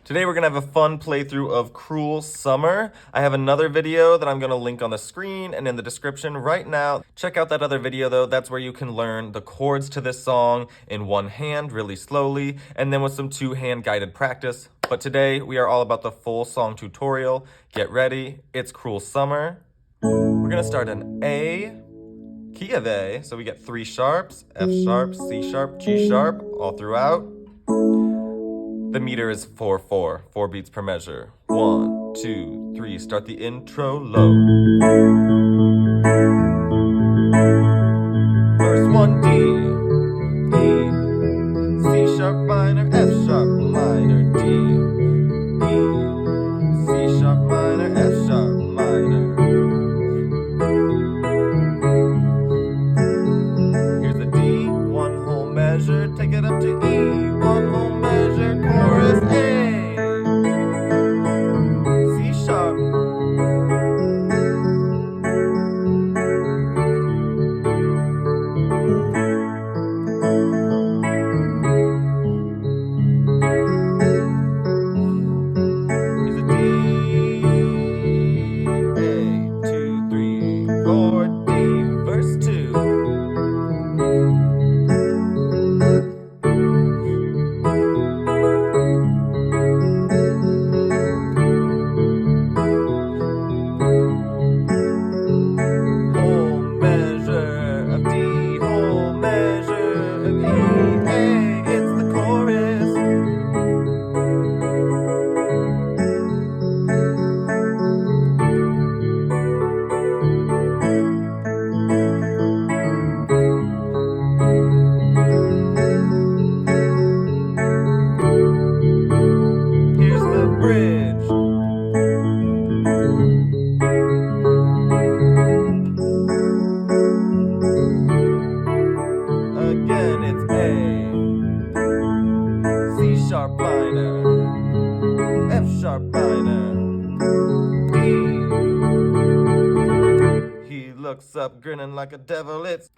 Today we're going to have a fun playthrough of Cruel Summer. I have another video that I'm going to link on the screen and in the description right now. Check out that other video though, that's where you can learn the chords to this song in one hand really slowly and then with some two-hand guided practice. But today we are all about the full song tutorial. Get ready, it's Cruel Summer. We're going to start in A, key of A, so we get 3 sharps, F sharp, C sharp, G sharp, all throughout. The meter is 4/4, 4 beats per measure. 1, 2, 3, start the intro low. Verse 1, D, E, C sharp minor, F sharp minor, D, E, C sharp minor, F sharp minor. Here's the D, 1 whole measure, take it up to E, 1 whole measure, chorus A, C sharp, here's a D, A, 2, 3, 4, D, verse 2. Again, it's A, C sharp minor, F sharp minor, D. He looks up grinning like a devil, it's